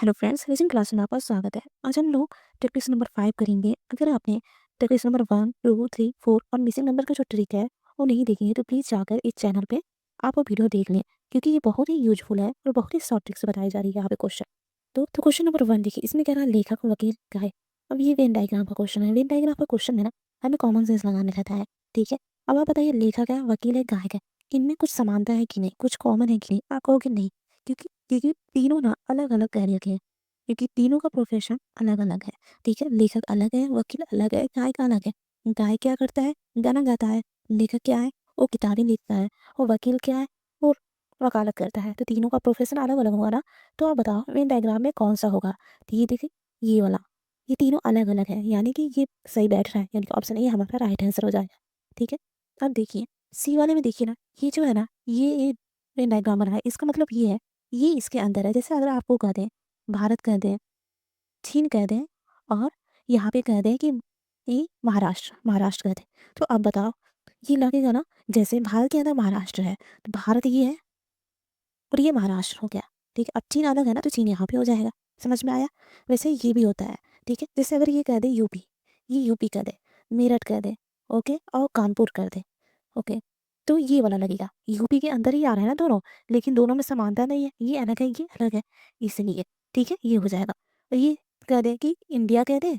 Hello friends, reasoning class में आपका स्वागत है। आज हम लोग प्रैक्टिस नंबर 5 करेंगे। अगर आपने प्रैक्टिस नंबर 1, 2, 3, 4 और मिसिंग नंबर का जो ट्रिक है वो नहीं देखी है तो प्लीज़ जाकर इस चैनल पे आप वो वीडियो देख लें, क्योंकि ये बहुत ही यूजफुल है और बहुत ही शॉर्ट ट्रिक से बताई जा रही है यहाँ पे क्वेश्चन। तो क्वेश्चन नंबर 1 देखिए, इसमें कह रहा है लेखक वकील का है। अब ये वेन डायग्राम का क्वेश्चन है। वेन डायग्राम का क्वेश्चन है ना, हमें कॉमन सेंस लगाना रहता है। ठीक है, अब आप बताइए लेखक है, वकील है, गायक है, इनमें कुछ समानता है कि नहीं, कुछ कॉमन है कि नहीं? आप कहोगे नहीं, क्योंकि क्योंकि तीनों ना अलग अलग कैरियर के हैं, क्योंकि तीनों का प्रोफेशन अलग-अलग है। ठीक है? लेखक अलग है, वकील अलग है, गायक अलग है। गायक क्या करता है? गाना गाता है। लेखक क्या है? वो किताबें लिखता है। और वकील क्या है? वो वकालत करता है। तो तीनों का प्रोफेशन अलग-अलग हुआ ना, तो आप बताओ वेन डायग्राम में कौन-सा होगा? तो ये देखिए, ये वाला। ये तीनों अलग-अलग है, यानी कि ये सही बैठ रहा है, यानी कि ऑप्शन ए हमारा राइट आंसर हो जाएगा। ठीक है? अब देखिए, सी वाले में देखिए ना, ये जो है ना, ये वेन डायग्राम बना है, इसका मतलब ये है, ये इसके अंदर है। जैसे अगर आपको कह दें भारत कह दें, चीन कह दें और यहाँ पे कह दें कि ये महाराष्ट्र कह दें, तो अब बताओ ये लगेगा ना, जैसे भारत के अंदर महाराष्ट्र है, तो भारत ये है और ये महाराष्ट्र हो गया। ठीक है, अब चीन अलग है ना, तो चीन यहाँ पे हो जाएगा। समझ में आया? वैसे ये भी होता है। ठीक है, जैसे अगर ये कह दे यूपी, ये यूपी कह दे, मेरठ कह दे, ओके, और कानपुर कर दे, ओके, तो ये वाला लगेगा। यूपी के अंदर ही आ रहा है ना दोनों, लेकिन दोनों में समानता नहीं है, ये अलग है, ये अलग है, इसलिए। ठीक है, ये हो जाएगा। और ये कह दे कि इंडिया कह दे,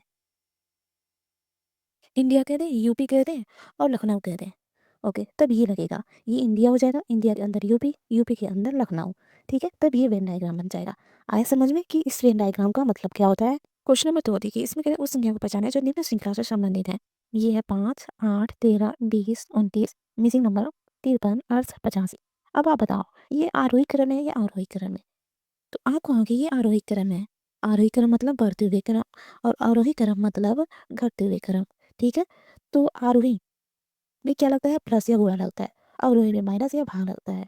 यूपी कह दे और लखनऊ कह दे, ओके, तब ये लगेगा। ये इंडिया हो जाएगा, इंडिया के अंदर यूपी, यूपी के अंदर लखनऊ। ठीक है, तब ये वेन डायग्राम बन जाएगा। आया समझ में कि इस वेन डायग्राम का मतलब क्या होता है? क्वेश्चन नंबर 2 देखिए, इसमें कहते हैं उस संख्या को पहचानें जो निम्न श्रृंखला से संबंधित है। ये है 5, 8, 13, 20, 29, मिसिंग नंबर 53, अर्थ 85। अब आप बताओ ये आरोही क्रम है या आरोही क्रम है? तो आप कहोगे ये आरोही क्रम है। आरोही क्रम मतलब बढ़ते हुए क्रम और अवरोही क्रम मतलब घटते हुए क्रम। ठीक है? तो आरोही में क्या लगता है? प्लस या गुणा लगता है। अवरोही में माइनस या भाग लगता है।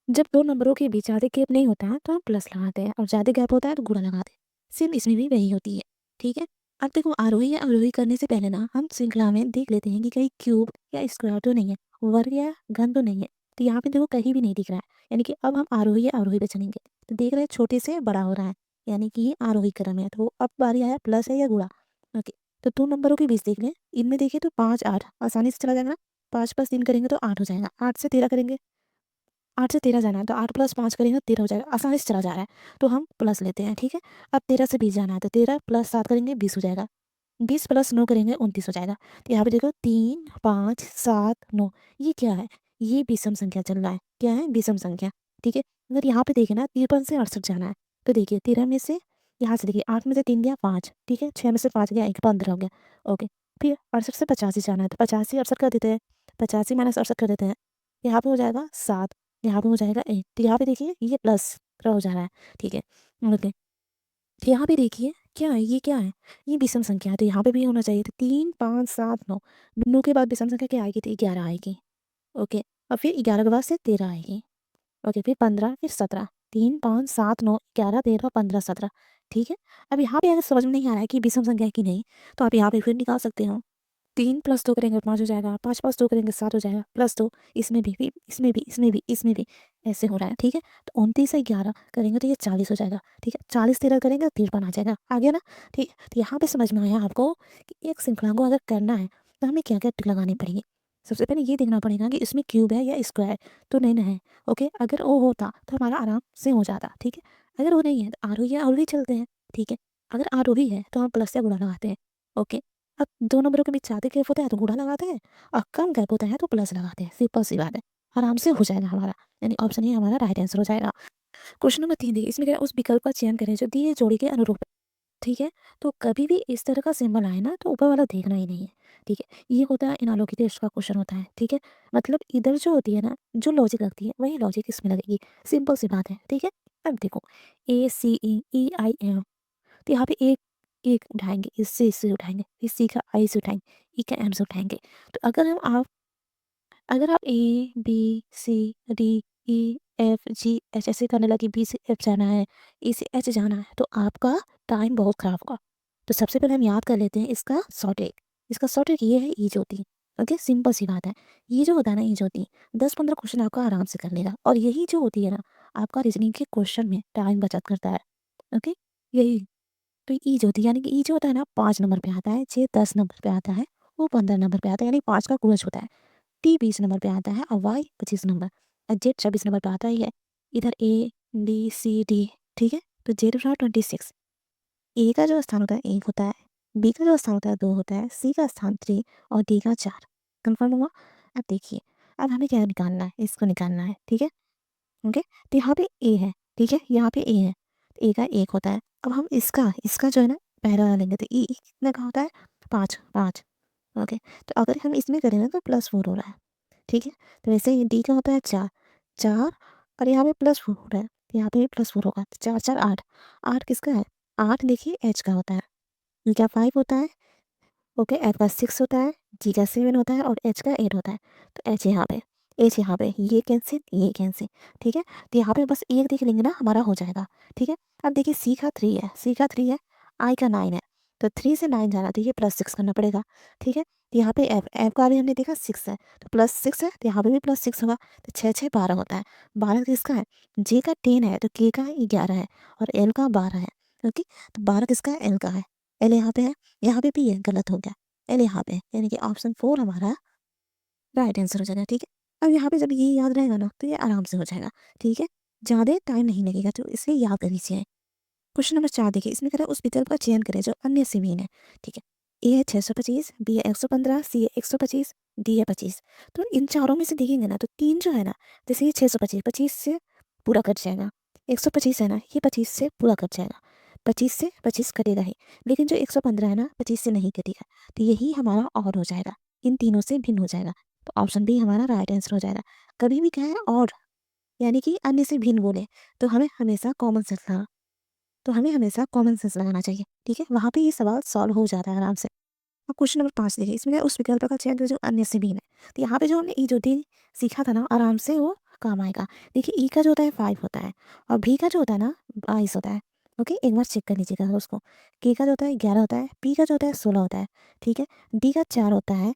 जब 2 नंबरों के बीच ज़्यादा गैप नहीं होता है तो हम प्लस लगाते हैं और ज़्यादा गैप होता है तो गुणा लगाते हैं। सेम इसमें भी वही होती है। ठीक है? अब देखो आरोही या अवरोही करने से पहले ना हम श्रृंखला में देख लेते हैं कि कहीं क्यूब या स्क्वायर तो नहीं है, वर्ग या घन तो नहीं है। तो यहाँ पे देखो कहीं भी नहीं दिख रहा है। यानी कि अब हम आरोही या अवरोही पे चलेंगे। तो देख रहे हैं छोटे से बड़ा हो रहा है। यानी कि ये आरोही क्रम है। तो अब बारी आया प्लस है या गुणा। ओके। तो 2 नंबरों के बीच देख लें। इनमें देखिए तो 5, 8 आसानी से चला जाएगा ना। 5 + 3 करेंगे तो 8 हो जाएगा। 8 से 13 करेंगे, 8 से 13 जाना है तो 8 + 5 करेंगे तो 13 हो जाएगा। आसानी से चला जा रहा है तो हम प्लस लेते हैं। ठीक है, अब 13 से 20 जाना है तो 13 + 7 करेंगे 20 हो जाएगा। 20 + 9 करेंगे 29 हो जाएगा। तो यहाँ पे देखो 3, 5, 7, 9 ये क्या है? ये विषम संख्या चल रहा है। क्या है? विषम संख्या। ठीक है, अगर यहाँ पे देखें ना 53 से 68 जाना है तो देखिए 13 में से यहाँ से देखिए 8 में से 3 गया 5। ठीक है, 6 में से 5 गया 1, 15 हो गया। ओके, फिर 68 से 85 जाना है तो 85 68 कर देते हैं। 85 - 68 कर देते हैं। यहाँ पे हो जाएगा 7, यहाँ पे हो जाएगा 1। तो यहाँ पे देखिए ये प्लस हो जा रहा है। ठीक है, ओके, तो यहाँ पे देखिए क्या है? ये क्या है? ये विषम संख्या है तो यहाँ पे भी होना चाहिए। तो 3, 5, 7, 9 9 के बाद विषम संख्या क्या आएगी? तो 11 आएगी। ओके, और फिर 11 के बाद से 13 आएगी। ओके, फिर 15, फिर 17, 3, 5, 7, 9, 11, 13, 15, 17। ठीक है, अब यहाँ पे अगर समझ में नहीं आ रहा है कि विषम संख्या है कि नहीं, तो आप यहाँ पे फिर निकाल सकते हो। 3 + 2 करेंगे 5 हो जाएगा, 5 + 2 करेंगे 7 हो जाएगा, +2 इसमें भी, इसमें भी, इसमें भी, इसमें भी, ऐसे हो रहा है। ठीक है, तो 29 से 11 करेंगे तो ये 40 हो जाएगा। ठीक है, 40 13 करेंगे तो 53 आ जाएगा। आ गया ना? ठीक है, तो यहाँ पे समझ में आया आपको कि एक श्रृंखला को अगर करना है तो हमें क्या-क्या ट्रिक लगानी पड़ेगी। सबसे पहले ये देखना पड़ेगा कि इसमें क्यूब है या स्क्वायर तो नहीं ना है। ओके, अगर वो होता तो हमारा आराम से हो जाता। ठीक है, अगर वो नहीं है तो आरोही या अवरोही चलते हैं। ठीक है, अगर आरोही है तो हम प्लस या गुणा लगाते हैं। ओके, अब 2 नंबरों के बीच ज़्यादा गैप होता है तो गुणा लगाते हैं और कम गैप होता है तो प्लस लगाते हैं। सिंपल सी बात है, आराम से हो जाएगा हमारा, यानी ऑप्शन ए हमारा राइट आंसर हो जाएगा। क्वेश्चन नंबर 3 देखिए, इसमें क्या है उस विकल्प का चयन करें जो दिए जोड़ी के अनुरूप है। ठीक है, तो कभी भी इस तरह का सिंबल आए ना तो ऊपर वाला देखना ही नहीं है। ठीक है, ये होता है इनअलोकी टेस्ट का क्वेश्चन होता है। ठीक है, मतलब इधर जो होती है ना, जो लॉजिक लगती है वही लॉजिक इसमें लगेगी। सिंपल सी बात है। ठीक है, अब देखो ACE EIM, तो यहाँ पे एक एक उठाएँगे, इससे इससे उठाएँगे, फिर सी का आई से उठाएँगे, ई का एम से उठाएँगे। तो अगर आप ए, बी, सी, डी, ई, एफ, जी, एच ऐसे करने लगे, बी से एफ जाना है, ई से एच जाना है, तो आपका टाइम बहुत खराब होगा। तो सबसे पहले हम याद कर लेते हैं इसका शॉर्ट ट्रिक। इसका शॉर्ट ट्रिक ये है ई ज्योति। ओके, सिंपल सी बात है। ये जो होता है ना ई ज्योति, 10-15 क्वेश्चन आपका आराम से कर लेगा और यही जो होती है ना, आपका रीजनिंग के क्वेश्चन में टाइम बचत करता है। ओके, यही तो ईज होती है, यानी कि ईज होता है ना 5 नंबर पे आता है, जे 10 नंबर पे आता है, वो 15 नंबर पे आता है, यानी 5 का क्रोश होता है। टी 20 नंबर पे आता है और वाई 25 नंबर और जेड 26 नंबर पे आता ही है। इधर ए बी सी डी, ठीक है, तो जेड रहा 26। ए का जो स्थान होता है 1 होता है, बी का जो स्थान होता है 2 होता है, सी का स्थान 3 और डी का 4। कंफर्म हुआ? अब देखिए, अब हमें क्या निकालना है, इसको निकालना है, ठीक है। ओके, तो यहाँ पे ए है, ठीक है, यहाँ पे ए है, तो ए का 1 होता है। अब हम इसका इसका जो है ना पहला वाला लेंगे, तो ई कितने का होता है, 5 5। ओके, तो अगर हम इसमें करें ना तो +4 हो रहा है, ठीक है। तो वैसे ही डी का होता है 4 4 और यहाँ पे +4 हो रहा है, तो यहाँ पे भी +4 होगा, तो 4 4 8 8 किसका है, 8 देखिए एच का होता है, ई का 5 होता है, ओके, एफ का 6 होता है, जी का 7 होता है और एच का 8 होता है। तो एच यहाँ पे ये कैंसिल, ठीक है। तो यहाँ पे बस एक देख लेंगे ना हमारा हो जाएगा, ठीक है। अब देखिए सी का 3 है, आई का 9 है, तो 3 से 9 जाना तो ये +6 करना पड़ेगा, ठीक है। तो यहाँ पे एफ का भी हमने देखा 6 है, तो +6 है, तो यहाँ पे भी +6 होगा, तो 6 6 12 होता है। 12 किसका है, जे का 10 है, तो के का 11 है और एल का 12 है। ओके, तो 12 किसका है, एल का है, एल यहाँ पे है, यहाँ पे भी है, गलत हो गया, एल यहाँ पे है, यानी कि ऑप्शन 4 हमारा राइट आंसर हो जाएगा, ठीक है। अब यहाँ पे जब ये याद रहेगा ना तो ये आराम से हो जाएगा, ठीक है, ज़्यादा टाइम नहीं लगेगा, तो इसे याद कर लीजिए। क्वेश्चन नंबर 4 देखिए, इसमें कह रहा है उस विकल्प का चयन करें जो अन्य से भिन्न है, ठीक है। ए है 625, बी है 115, सी है 125, डी है 25। तो इन चारों में से देखेंगे ना तो 3 जो है ना, जैसे ये 625 25 से पूरा कट जाएगा, 125 है ना ये 25 से पूरा कट जाएगा, 25 से 25 कटेगा ही, लेकिन जो 115 है ना 25 से नहीं कटेगा, तो यही हमारा और हो जाएगा, इन तीनों से भिन्न हो जाएगा, तो ऑप्शन बी हमारा राइट आंसर हो जाएगा। कभी भी कहें और यानी कि अन्य से भिन्न बोले तो हमें हमेशा कॉमन सेंस लगाना चाहिए, ठीक है, वहाँ पे ये सवाल सॉल्व हो जाता है आराम से। अब क्वेश्चन नंबर 5 देखिए, इसमें क्या है, उस विकल्प का चयन करें जो अन्य से भिन्न है, तो यहाँ पे जो हमने ई जो डी सीखा था ना आराम से वो काम आएगा। देखिए ई का जो होता है 5 होता है और भी का जो होता है ना 22 होता है। ओके, एक बार चेक कर लीजिएगा उसको। के का जो होता है 11 होता है, पी का जो होता है 16 होता है, ठीक है, डी का 4 होता है,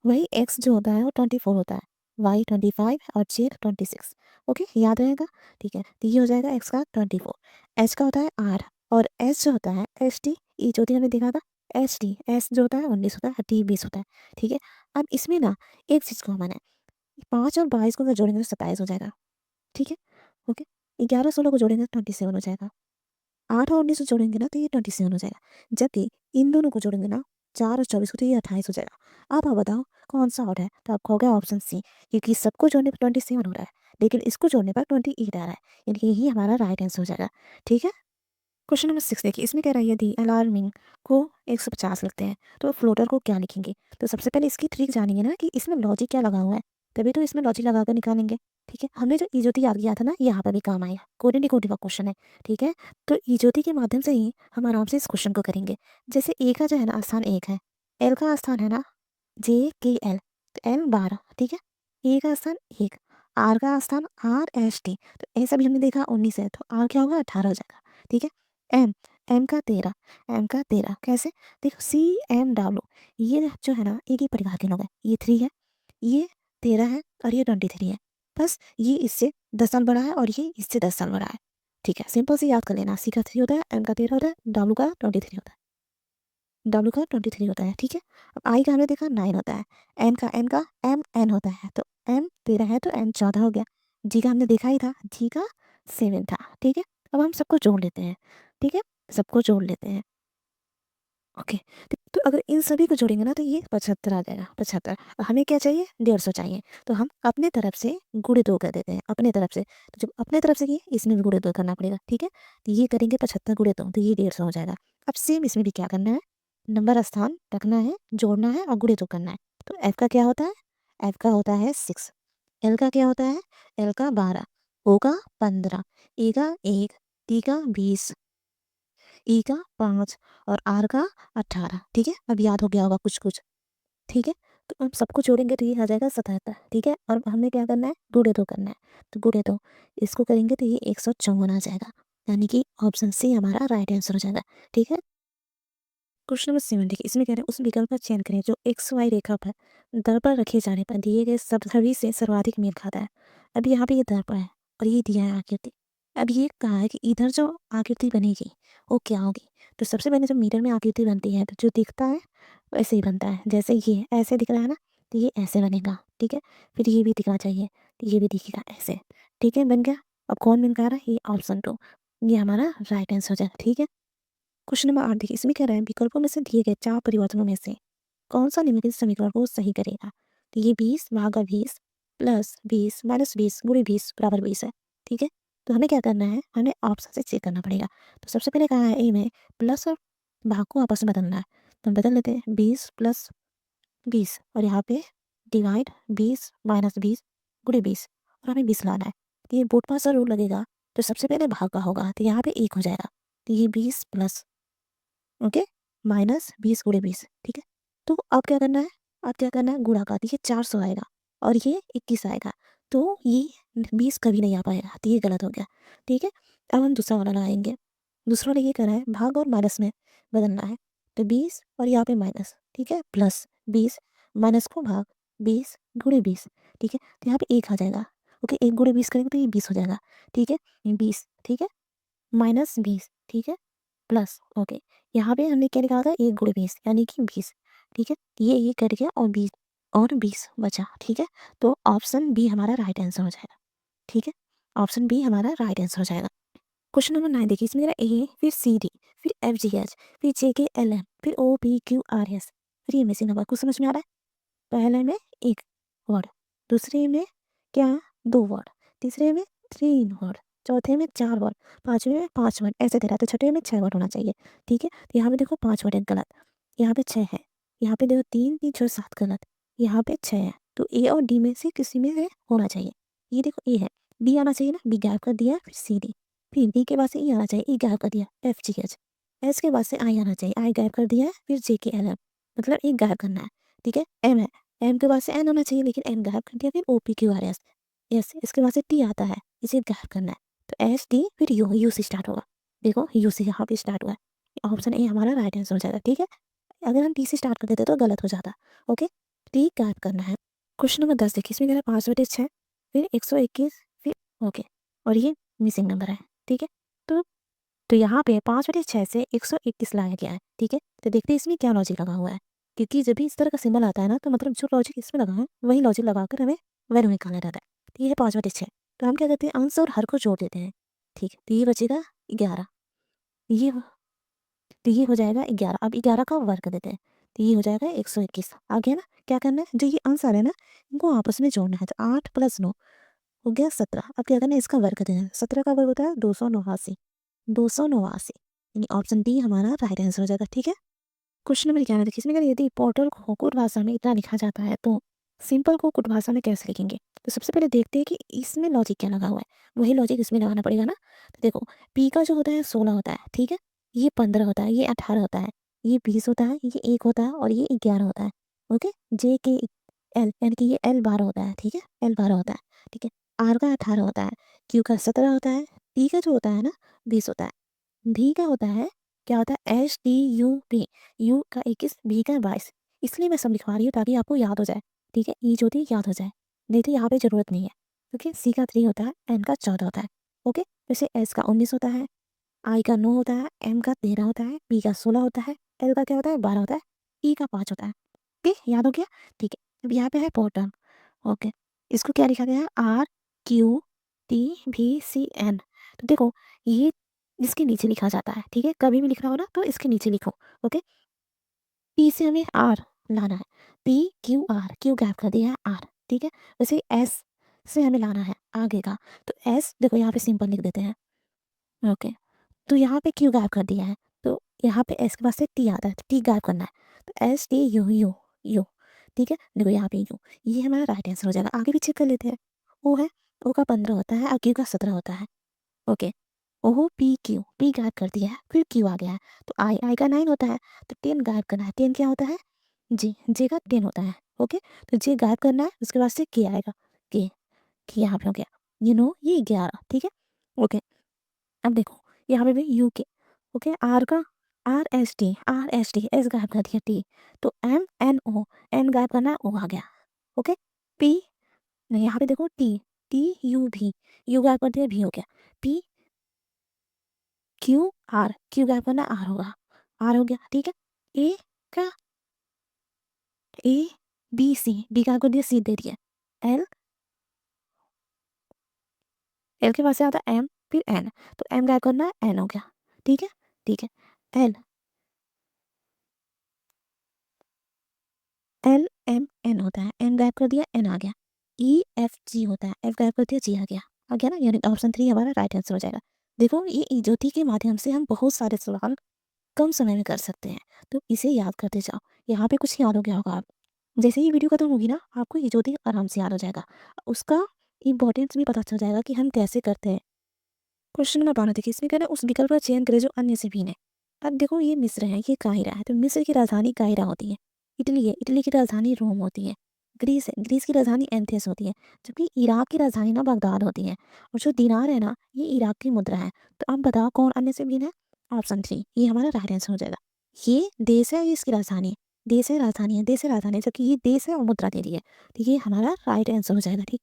वही एक्स जो होता है वो 24 होता है, वाई 25 और जेड 26। ओके, याद रहेगा, ठीक है, तो ये हो जाएगा एक्स का 24, एच का होता है आर और एस जो होता है एस टी, ई जो हमने देखा था एस टी, एस जो होता है 19 होता है, टी 20 होता है, ठीक है। अब इसमें ना एक चीज़ कॉमन है, 5 और 22 को अगर जोड़ेंगे तो 27 हो जाएगा, ठीक है। ओके, 11 16 को जोड़ेंगे तो 27 हो जाएगा, 8 और 19 को जोड़ेंगे ना तो ये 27 हो जाएगा, जबकि इन दोनों को जोड़ेंगे ना 4 और 24 को तो ये 28 हो जाएगा। अब आप बताओ कौन सा और है, तो आपका हो गया ऑप्शन सी, क्योंकि सबको जोड़ने पर 27 हो रहा है लेकिन इसको जोड़ने पर 28 आ रहा है, यानी कि यही हमारा राइट आंसर हो जाएगा, ठीक है। क्वेश्चन नंबर 6 देखिए, इसमें कह रहा है यदि अलार्मिंग को 150 लिखते हैं तो फ्लोटर को क्या लिखेंगे। तो सबसे पहले इसकी ट्रिक जानेंगे ना कि इसमें लॉजिक क्या लगा हुआ है, तभी तो इसमें लॉजिक लगा कर निकालेंगे, ठीक है। हमने जो इजोती याद किया था ना यहाँ पर भी काम आएगा, कोटि कोटि का क्वेश्चन है, ठीक है। तो इजोती के माध्यम से ही हम आराम से इस क्वेश्चन को करेंगे। जैसे ए का जो है ना स्थान 1 है, एल का स्थान है ना JKL, तो एल 12, ठीक है, ए का स्थान 1, आर का स्थान RST, तो ऐसा भी हमने देखा 19 है, तो आर क्या होगा 18 हो जाएगा, ठीक है। एम एम का 13 कैसे, देखो CMW, ये जो है ना एक ही परिवार के लोग हैं, ये 3 है, ये 13 है और ये 23 है, बस ये इससे 10 साल बड़ा है और ये इससे 10 साल बड़ा है, ठीक है। सिंपल से याद कर लेना, सी का 3 होता है, एम का 13 होता है, डब्लू का 23 होता है, ठीक है। अब आई का हमने देखा 9 होता है, एन का MN होता है, तो एम 13 है तो एन 14 हो गया, जी का हमने देखा ही था, जी का 7 था, ठीक है। अब हम सबको जोड़ लेते हैं, ठीक है, सबको जोड़ लेते हैं। ओके, तो अगर इन सभी को जोड़ेंगे ना तो ये 75 आ जाएगा, 75। हमें क्या चाहिए, 150 चाहिए, तो हम अपने तरफ से गुणे 2 कर देते हैं, अपने तरफ से, तो जब अपने तरफ से किए इसमें भी गुणे 2 करना पड़ेगा, ठीक है। तो ये करेंगे 75 गुणे 2, तो ये 150 हो जाएगा। अब सेम इसमें भी क्या करना है, नंबर स्थान रखना है, जोड़ना है और गुणे 2 करना है। तो एफ का क्या होता है, एफ का होता है 6, एल का क्या होता है, एल का 12, ओ का 15, ए का 1, टी का 20, ई का 5 और आर का 18, ठीक है। अब याद हो गया होगा कुछ कुछ, ठीक है। तो हम सबको जोड़ेंगे तो ये आ जाएगा 77, ठीक है। और हमें क्या करना है, गुणे 2 करना है, तो गुणे 2 इसको करेंगे तो ये 154 आ जाएगा, यानी कि ऑप्शन सी हमारा राइट आंसर हो जाएगा, ठीक है। क्वेश्चन नंबर 7 देखिए, इसमें कह रहे हैं उस विकल्प का चयन करें जो एक्स वाई रेखा पर दर पर रखे जाने पर दिए गए सब सभी से सर्वाधिक मेल खाता है। अब यहाँ पे ये दर पर है, और ये दिया है आकृति। अब ये कहा है कि इधर जो आकृति बनेगी वो क्या होगी? तो सबसे पहले जब मीटर में आकृति बनती है तो जो दिखता है वैसे ही बनता है। जैसे ये ऐसे दिख रहा है ना, तो ये ऐसे बनेगा, ठीक है? फिर ये भी दिखना चाहिए, तो ये भी दिखेगा ऐसे, ठीक है? बन गया। अब कौन बन पा रहा है? ये ऑप्शन 2, ये हमारा राइट आंसर हो जाएगा, ठीक है? क्वेश्चन नंबर 8 देखिए, इसमें कह रहा है विकल्पों में से दिए गए 4 परिवर्तनों में से कौन-सा निम्नलिखित समीकरण को सही करेगा? तो ये 20 भागा 20 प्लस 20 माइनस 20 गुणे 20 बराबर 20 है, ठीक है? तो हमें क्या करना है? हमें ऑप्शन से चेक करना पड़ेगा। तो सबसे पहले कहा है ए में प्लस और भाग को आपस में बदलना है, तो हम बदल लेते हैं 20 प्लस 20 और यहाँ पे डिवाइड 20 माइनस 20 गुणे 20 और हमें 20 लाना है। तो ये बोर्ड पास रूल लगेगा, तो सबसे पहले भाग का होगा, तो यहाँ पे 1 हो जाएगा। तो ये 20 प्लस ओके माइनस 20 गुणे 20, ठीक है? तो अब क्या करना है? अब क्या करना है? गुणा का, तो ये 400 आएगा और ये 21 आएगा, तो ये 20 कभी नहीं आ पाएगा, तो ये गलत हो गया, ठीक है? अब हम दूसरा वाला लगाएंगे। दूसरा वाला ये कर रहा है भाग और माइनस में बदलना है, तो 20 और यहाँ पे माइनस, ठीक है? प्लस 20 माइनस को भाग 20 गुणे 20, ठीक है? तो यहाँ पे 1 आ जाएगा, ओके? 1 गुणे 20 करेंगे तो ये 20 हो जाएगा, ठीक है? 20, ठीक है? माइनस 20, ठीक है? प्लस ओके, यहाँ पे हमने क्या लिखा था? 1 गुणे 20 यानी कि 20, ठीक है? ये कट गया और 20 बचा, ठीक है? तो ऑप्शन बी हमारा राइट आंसर हो जाएगा, ठीक है? ऑप्शन बी हमारा राइट आंसर हो जाएगा। क्वेश्चन नंबर 9 देखिए, इसमें मेरा ए, फिर सी डी, फिर एफ जी एच, फिर जे के एल एम, फिर O P Q R S, फिर ये मिसिंग नंबर। कुछ समझ में आ रहा है? पहले में 1 वर्ड, दूसरे में क्या 2 वर्ड, तीसरे में 3 वर्ड, चौथे में 4 वर्ड, पाँचवें में 5 वर्ड, ऐसे दे रहा है, तो छठे में 6 वर्ड होना चाहिए, ठीक है? तो यहाँ पे देखो 5 वर्ड है गलत, यहाँ पे 6 है, यहाँ पे देखो 3 3 6 7 गलत, यहाँ पे 6 है, तो ए और डी में से किसी में से होना चाहिए। ये देखो ए है, बी आना चाहिए ना, बी गैप कर दिया, फिर सी डी, फिर डी के बाद से ई आना चाहिए, ई गैप कर दिया, एफ जी एच, एस के बाद से आई आना चाहिए, आई गैप कर दिया, फिर जे के एल एम, मतलब ई गैप करना है, ठीक है? एम है, एम के बाद से एन होना चाहिए, लेकिन एन गायब कर दिया, फिर O P Q R S, yes, इसके बाद से टी आता है, इसे गायब करना है, तो एस टी फिर यू, यू से स्टार्ट होगा, देखो यू से यहाँ पे स्टार्ट हुआ है, ऑप्शन ए हमारा राइट आंसर हो जाएगा, ठीक है? अगर हम टी से स्टार्ट कर देते तो गलत हो जाता, ओके? टी गायब करना है। क्वेश्चन नंबर 10 देखिए, इसमें मेरा 5/6 फिर 121 फिर ओके, और ये मिसिंग नंबर है, ठीक है? तो यहाँ पे 5/6 से 121 लाया गया है, ठीक है? तो देखते हैं इसमें क्या लॉजिक लगा हुआ है, क्योंकि जब भी इस तरह का सिंबल आता है ना, तो मतलब जो लॉजिक इसमें लगा है वही लॉजिक लगाकर हमें वैल्यू निकालना रहता है। तो ये है 5/6, तो हम क्या करते हैं अंश और हर को जोड़ देते हैं, ठीक है? तो ये बचेगा 11, ये हो तो ये हो जाएगा 11, अब 11 का वर्ग कर देते हैं, तो ये हो जाएगा 121, आ गया ना? क्या करना है, जो ये अंश आ रहे हैं ना, इनको आपस में जोड़ना है, तो 8 + 9 हो गया 17, अब क्या करना है इसका वर्ग कर देना है, 17 का वर्ग होता है 289, 289, यानी ऑप्शन डी हमारा राइट आंसर हो जाएगा, ठीक है? क्वेश्चन नंबर 11 देखिए, इसमें अगर यदि पोर्टल को कुट भाषा में इतना लिखा जाता है तो सिंपल को कुट भाषा में कैसे लिखेंगे? तो सबसे पहले देखते हैं कि इसमें लॉजिक क्या लगा हुआ है, वही लॉजिक इसमें लगाना पड़ेगा ना। तो देखो पी का जो होता है 16 होता है, ठीक है? ये 15 होता है, ये 18 होता है, ये 20 होता है, ये 1 होता है और ये 11 होता है, ओके? जे के एल यानी कि ये एल 12 होता है, ठीक है? एल 12 होता है, ठीक है? आर का 18 होता है, क्यू का 17 होता है, टी का जो होता है ना 20 होता है, भी का होता है, क्या होता है, H T U P, you का 21, भी का 22, इसलिए मैं सब लिखवा रही हूँ ताकि आपको याद हो जाए, ठीक है? ई जो होती है याद हो जाए, नहीं तो यहाँ पे ज़रूरत नहीं है, ओके? सी का 3 होता है, एन का 14 होता है, ओके? जैसे एस का 19 होता है, आई का 9 होता है, एम का 13 होता है, पी का 16 होता है, एल का क्या होता है 12 होता है, ई का 5 होता है, ओके? याद हो गया? ठीक है, अब यहाँ पे है पोर्टल, ओके? इसको क्या लिखा गया है, आर क्यू टी भी सी एन, तो देखो ये इसके नीचे लिखा जाता है, ठीक है? कभी भी लिखना हो ना तो इसके नीचे लिखो, ओके? पी से हमें आर लाना है, P Q are, Q gap कर दिया है आर, ठीक है? वैसे एस से हमें लाना है आगे का, तो एस देखो यहाँ पे सिंपल लिख देते हैं, ओके? तो यहाँ पे क्यू गैप कर दिया है, तो यहाँ पे एस के पास से टी आता है, तो टी गैप करना है, तो S T U you you, ठीक है? देखो यहाँ पे यू, ये हमारा राइट आंसर हो जाएगा। आगे भी चेक कर लेते हैं, ओ है, ओ का 15 होता है और क्यू का 17 होता है, ओके? ओहो पी क्यू, पी गायब कर दिया है, फिर क्यू आ गया है, तो आई, आई का 9 होता है, तो 10 गायब करना है, 10 क्या होता है, जे, जे का 10 होता है, ओके? तो जे गायब करना है, उसके बाद से के आएगा, के यहाँ पे हो गया, ये 11, ठीक है? ओके, अब देखो यहाँ पे भी यू के, ओके? आर का आर एस टी, एस गायब कर दिया टी, तो एम एन ओ, एन गायब करना है, ओ आ गया, ओके? पी नहीं, यहाँ पे देखो टी, TUV, यू गैप कर दिया, भी हो गया। PQR, क्यू गैप करना, आर होगा, आर हो गया, ठीक है। ए का ABC, बी गैप कर दिया, सी दे दिया। एल एल के पास से आता है एम, फिर एन, तो एम गैप करना है, एन हो गया, ठीक है, ठीक है। एल एल एम एन होता है, एन गैप कर दिया, एन आ गया। EFG होता है, एफ गैप कर दिया, जी आ गया ना, यानी ऑप्शन 3 हमारा राइट आंसर हो जाएगा। देखो ये ज्योति के माध्यम से हम बहुत सारे सवाल कम समय में कर सकते हैं, तो इसे याद करते जाओ। यहाँ पे कुछ याद हो गया होगा आप, जैसे ही वीडियो खत्म होगी ना, आपको ये ज्योति आराम से याद हो जाएगा, उसका इंपॉर्टेंस भी पता चल जाएगा कि हम कैसे करते हैं। क्वेश्चन नंबर 12 देखिए, इसमें कह रहा है उस विकल्प का चयन करें जो अन्य से भिन्न है। अब देखो ये मिस्र है, ये काहिरा है, तो मिस्र की राजधानी काहिरा होती है। इटली है, इटली की राजधानी रोम होती है। ग्रीस है, ग्रीस की राजधानी एथेंस होती है। जबकि इराक की राजधानी ना बगदाद होती है। और जो दिनार है ना, ये इराक की मुद्रा है। तो अब बताओ कौन अन्य से भिन्न है? ऑप्शन 3, ये हमारा राइट आंसर हो जाएगा। ये देश है, ये इसकी राजधानी है। देश है, राजधानी है, देश है, राजधानी है, जबकि ये देश है और मुद्रा दे रही है। तो ये हमारा राइट आंसर हो जाएगा, ठीक।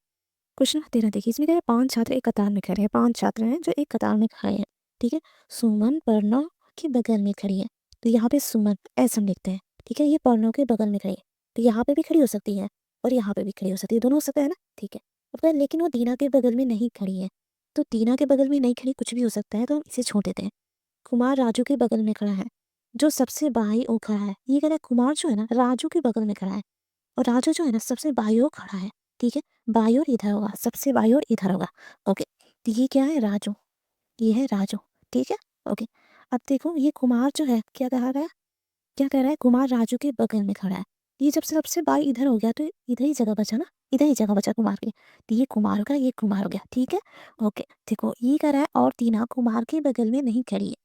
क्वेश्चन 13 देखिए, इसमें कह रहे हैं 5 छात्र एक कतार में खड़े हैं, 5 छात्र हैं जो एक कतार में खड़े हैं, ठीक है। सुमन प्रणव के बगल में खड़ी है, तो यहाँ पे सुमन ऐसे हम लिखते हैं, ठीक है। ये प्रणव के बगल में खड़ी है, तो यहाँ पे भी खड़ी हो सकती है और यहाँ पे भी खड़ी हो सकती है, दोनों हो सकता है ना, ठीक है। अब कह लेकिन वो दीना के बगल में नहीं खड़ी है, तो दीना के बगल में नहीं खड़ी, कुछ भी हो सकता है, तो हम इसे छोड़ देते हैं। कुमार राजू के बगल में खड़ा है, जो सबसे बाई ओर खड़ा है, ये कह रहा है कुमार जो है ना राजू के बगल में खड़ा है, और राजू जो है ना सबसे बाईं ओर खड़ा है, ठीक है। बाईं ओर इधर होगा, सबसे बाईं ओर इधर होगा, ओके। तो ये क्या है? राजू, ये है राजू, ठीक है, ओके। अब देखो ये कुमार जो है क्या कह रहा है, क्या कह रहा है, कुमार राजू के बगल में खड़ा है। ये जब से सबसे बाई इधर हो गया, तो इधर ही जगह बचा ना, इधर ही जगह बचा कुमार की, तो ये कुमार होगा, ये कुमार हो गया, ठीक है, ओके। देखो ये कह रहा है और तीना कुमार के बगल में नहीं खड़ी है,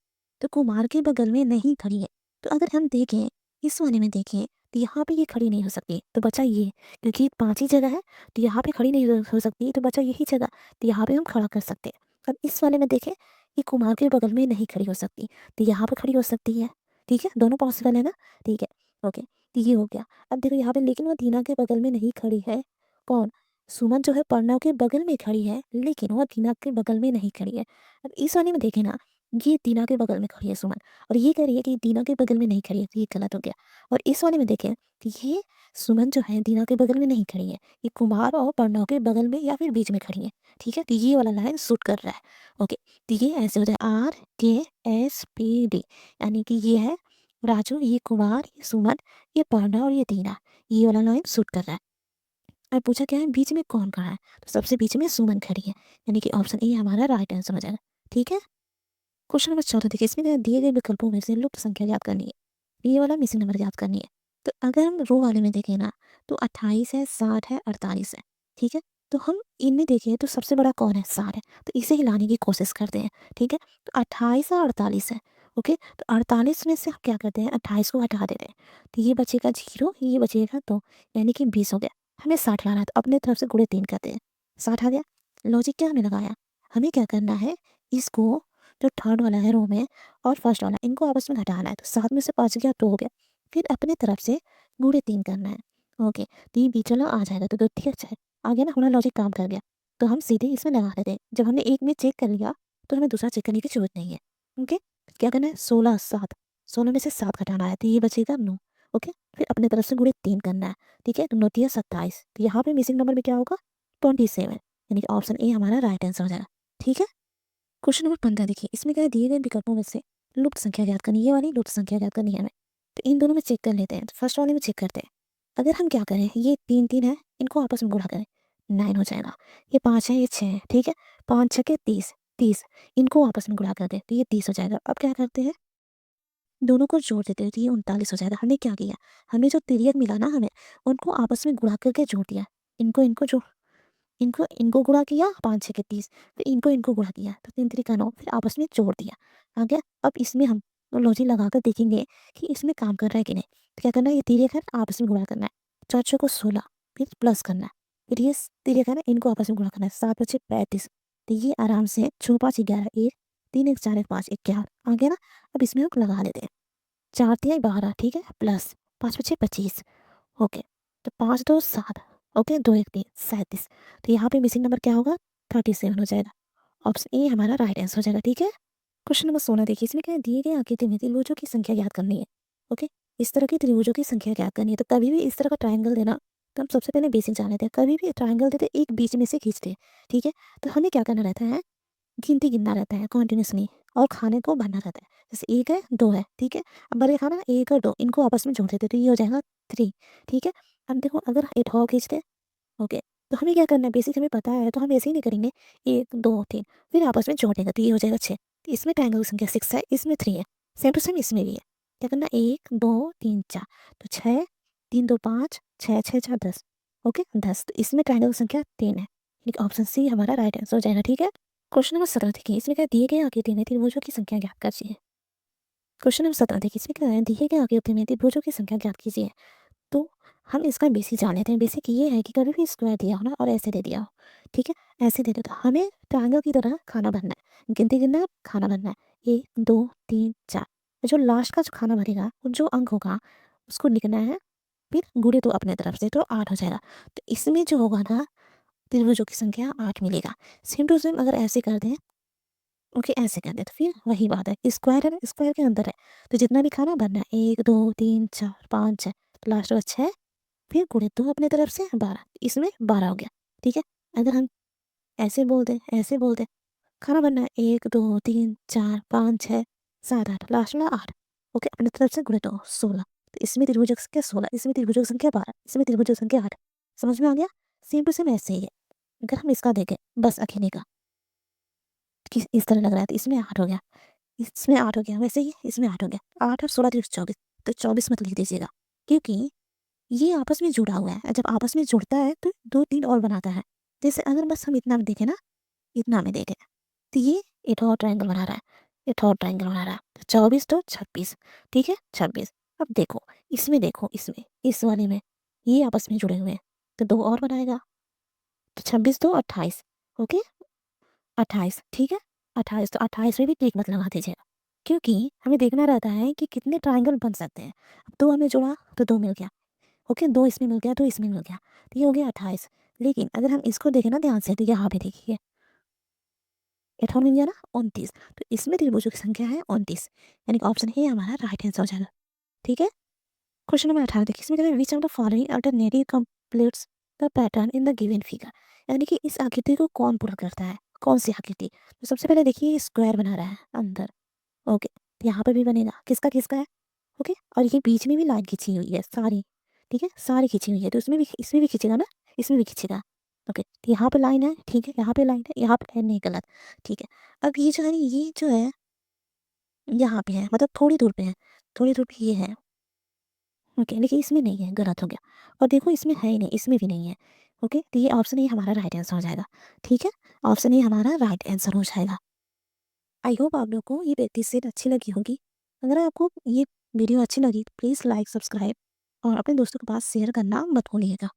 तो कुमार के बगल में नहीं खड़ी है। तो अगर हम देखें, इस वाले में देखें, तो यहाँ पे ये खड़ी नहीं हो सकती, तो बचा ये, क्योंकि 5 ही जगह है, तो यहाँ पे खड़ी नहीं हो सकती, तो बचा यही जगह, तो यहाँ पे हम खड़ा कर सकते हैं। अब इस वाले में देखें, ये कुमार के बगल में नहीं खड़ी हो सकती, तो यहाँ पे खड़ी हो सकती है, ठीक है, दोनों पॉसिबल है ना, ठीक है, ओके। तो ये हो गया। अब देखो यहाँ पे, लेकिन वो दीना के बगल में नहीं खड़ी है, कौन? सुमन जो है प्रणव के बगल में खड़ी है, लेकिन वो दीना के बगल में नहीं खड़ी है। अब इस वाले में देखें ना, ये दीना के बगल में खड़ी है सुमन, और ये कह रही है कि दीना के बगल में नहीं खड़ी है, तो ये गलत हो गया। और इस वाले में देखें कि ये सुमन जो है दीना के बगल में नहीं खड़ी है, ये कुमार और प्रणव के बगल में या फिर बीच में खड़ी है, ठीक है। तो ये वाला लाइन सूट कर रहा है, ओके। तो ये ऐसे हो जाए RKSPD, यानी कि ये है राजू, ये कुमार, ये सुमन, ये प्रणव और ये दीना, ये वाला लाइन सूट कर रहा है। अब पूछा क्या है बीच में कौन खड़ा है, तो सबसे बीच में सुमन खड़ी है, यानी कि ऑप्शन ए हमारा राइट आंसर हो जाएगा, ठीक है। क्वेश्चन नंबर 14 देखिए, इसमें दिए गए विकल्पों में से लुप्त संख्या याद करनी है, ये वाला मिसिंग नंबर याद करनी है। तो अगर हम रो वाले में देखें ना, तो 28 है, 60 है, 48 है, ठीक है। तो हम इनमें देखें तो सबसे बड़ा कौन है? 60 है, तो इसे ही लाने की कोशिश करते हैं, ठीक है। तो 28 और 48 है, ओके। तो 48 में से हम क्या करते हैं, 28 को हटा देते हैं, तो ये बचेगा 0, ये बचेगा 2, यानी कि 20 हो गया। हमें 60 लाना है, तो अपने तरफ से गुणे 3 करते हैं, 60 आ गया। लॉजिक क्या हमें लगाया, हमें क्या करना है, इसको जो थर्ड वाला है रो में और फर्स्ट वाला, इनको आपस में घटाना है, तो 7 में से 5 गया, 2 हो गया। फिर अपने तरफ से गुणे 3 करना है, ओके। तो ये बीच वाला आ जाएगा, तो 2 ठीक है, आ गया ना, हमारा लॉजिक काम कर गया। तो हम सीधे इसमें लगा देते हैं, जब हमने एक में चेक कर लिया, तो हमें दूसरा चेक करने की जरूरत नहीं है, ओके। क्या करना है, 16 7, 16 में से 7 घटाना है, तो ये बचेगा 9, ओके। फिर अपने तरफ से गुणे 3 करना है, ठीक है, तो 9 तिया 27, तो यहाँ पे मिसिंग नंबर में क्या होगा, 27, यानी कि ऑप्शन ए हमारा राइट आंसर हो जाएगा, ठीक है। क्वेश्चन नंबर 15 देखिए, इसमें क्या है, दिए गए विकल्पों में से लुप्त संख्या ज्ञात करनी है, ये वाली लुप्त संख्या ज्ञात करनी है हमें। तो इन दोनों में चेक कर लेते हैं, तो फर्स्ट वाले में चेक करते हैं। अगर हम क्या करें, ये 3 3 है, इनको आपस में गुणा करें, 9 हो जाएगा। ये 5 है, ये 6 है, ठीक है, 5 6 के 30, 30, इनको आपस में गुणा कर दें, तो ये 30 हो जाएगा। अब क्या करते हैं, दोनों को जोड़ देते हैं, तो ये 39 हो जाएगा। हमने क्या किया, हमने जो तिर्यक मिला ना हमें, उनको आपस में गुणा करके जोड़ दिया, इनको इनको जोड़, इनको इनको गुणा किया, 5 6 के 30, फिर इनको इनको गुणा किया, तो 3 3 का 9, फिर आपस में जोड़ दिया, आ गया। अब इसमें हम लॉजिक लगाकर देखेंगे कि इसमें काम कर रहा है कि नहीं। तो क्या करना है, ये तिर्यक है, आपस में गुणा करना है, 4 6 को 16, फिर प्लस करना है, फिर ये तिर्यक है ना, इनको आपस में गुणा करना है, 7 5 35, तो ये आराम से 6 5 11 1, 3 1 4 1 5 11 आ गया ना। अब इसमें हम लगा लेते हैं, 4 3 12, ठीक है, प्लस 5 5 25, ओके। तो 5 2 7, ओके, 2 1 3 37। तो यहाँ पे मिसिंग नंबर क्या होगा? 37 हो जाएगा। ऑप्शन ए हमारा राइट आंसर हो जाएगा, ठीक है? क्वेश्चन नंबर 16 देखिए, इसमें क्या है, दिए गए आकृति में त्रिभुजों की संख्या ज्ञात करनी है। ओके, इस तरह के त्रिभुजों की संख्या ज्ञात करनी है। तो कभी भी इस तरह का ट्रायंगल देना, तो हम सबसे पहले बेसिक जान लेते हैं। कभी भी ट्रायंगल देते एक बीच में से खींचते हैं, ठीक है? तो हमें क्या करना रहता है, गिनती गिनना रहता है कंटिन्यूअसली, और खाने को भरना रहता है। जैसे 1 है, 2 है, ठीक है? अब बड़े खाना 1 और 2 इनको आपस में जोड़ देते हैं, तो ये हो जाएगा 3, ठीक है? अब देखो अगर एक और खींचते हैं, ओके, तो हमें क्या करना है, बेसिक हमें पता है, तो हम ऐसे ही नहीं करेंगे 1 2 3, फिर आपस में जोड़ देंगे, तो ये हो जाएगा 6। तो इसमें ट्रायंगल की संख्या 6 है, इसमें 3 है। सेम टू सेम इसमें भी है। क्या करना है, 1 2 3 4, तो 6 3 2 5 6 6 4 10, ओके 10। तो इसमें ट्रायंगल की संख्या 3 है, यानी ऑप्शन सी हमारा राइट आंसर हो जाएगा, ठीक है? क्वेश्चन नंबर 17 देखिए, इसमें क्या दिए गए आकृति में त्रिभुजों की संख्या ज्ञात कीजिए। क्वेश्चन नंबर 17 देखिए, इसमें क्या है, दिए गए आकृति में त्रिभुजों की संख्या ज्ञात कीजिए। तो हम इसका बेसिक जान लेते हैं। बेसिक ये है कि कभी भी स्क्वायर दिया हो ना और ऐसे दे दिया हो, ठीक है? ऐसे दे दो तो हमें ट्रायंगल की तरह खाना भरना है, गिनती गिनना है, खाना भरना है, 1 2 3 4। जो लास्ट का जो खाना भरेगा, वो जो अंक होगा उसको लिखना है, फिर गुणे तो अपने तरफ से, तो 8 हो जाएगा। तो इसमें जो होगा ना, त्रिभुजों की संख्या 8 मिलेगा। सेम टू सेम अगर ऐसे कर दें, ओके ऐसे कर दें, तो फिर वही बात है, स्क्वायर है ना, स्क्वायर के अंदर है, तो जितना भी खाना भरना है 1 2 3 4 5 6, तो लास्ट का 6, फिर गुणे 2 अपने तरफ से 12, इसमें 12 हो गया, ठीक है? अगर हम ऐसे बोल दें, ऐसे बोल दें, खाना भरना है 1 2 3 4 5 6 7 8, लास्ट में 8, ओके अपने तरफ से गुणे 2 16। तो इसमें त्रिभुजक संख्या 16, इसमें त्रिभुजक संख्या 12, इसमें त्रिभुजक संख्या 8। समझ में आ गया? सेम टू सेम ऐसे ही है। अगर हम इसका देखें बस अकेले का, कि इस तरह लग रहा है, तो इसमें 8 हो गया, इसमें 8 हो गया, वैसे ही इसमें 8 हो गया। 8 और 16 त्रिक 24, तो 24 मत लिख दीजिएगा, क्योंकि ये आपस में जुड़ा हुआ है। जब आपस में जुड़ता है तो 2-3 और बनाता है। जैसे अगर बस हम इतना में देखें ना, इतना में देखें, तो ये एक और ट्रायंगल बना रहा है, एक और ट्रायंगल बना रहा है। तो 24 तो 26, ठीक है? 26। अब देखो, इसमें, इस वाले में ये आपस में जुड़े हुए हैं, तो 2 और बनाएगा, तो 26 2 28, ओके? 28, ठीक है? 28, तो 28 में भी टिक मत लगा दीजिएगा, क्योंकि हमें देखना रहता है कि कितने ट्रायंगल बन सकते हैं। अब 2 हमने जोड़ा तो 2 मिल गया, ओके 2 इसमें मिल गया, 2 इसमें मिल गया, तो ये हो गया 28। लेकिन अगर हम इसको देखें ना ध्यान से, तो यहाँ पे देखिए, ये मिल गया ना 29, तो इसमें त्रिभुजों की संख्या है 29, यानी कि ऑप्शन ए हमारा राइट आंसर हो जाएगा, ठीक है? क्वेश्चन नंबर 18 देखिए, इसमें कहते हैं which of the following alternative completes the pattern in the given figure. यानी कि इस आकृति को कौन पूरा करता है, कौन सी आकृति? तो सबसे पहले देखिए, स्क्वायर बना रहा है अंदर, ओके, तो यहाँ पे भी बनेगा, किसका किसका है, ओके, और ये बीच में भी लाइन खींची हुई है सारी, ठीक है? सारी खींची हुई है, तो इसमें भी खींचेगा ना, इसमें भी खींचेगा, ओके, तो यहाँ पे लाइन है, ठीक है? यहाँ पे लाइन है, यहाँ पे लाइन नहीं, गलत, ठीक है? अब ये जो है, ये जो है यहाँ पे है, मतलब थोड़ी दूर पे है, थोड़ी दूर पे ये है, ओके, लेकिन इसमें नहीं है, गलत हो गया। और देखो इसमें है ही नहीं, इसमें भी नहीं है, ओके, तो ये ऑप्शन ए हमारा राइट आंसर हो जाएगा, ठीक है? ऑप्शन ए हमारा राइट आंसर हो जाएगा। आई होप आप लोग को ये प्रैक्टिस सेट अच्छी लगी होगी। अगर आपको ये वीडियो अच्छी लगी तो प्लीज़ लाइक, सब्सक्राइब और अपने दोस्तों के पास शेयर करना मत भूलिएगा।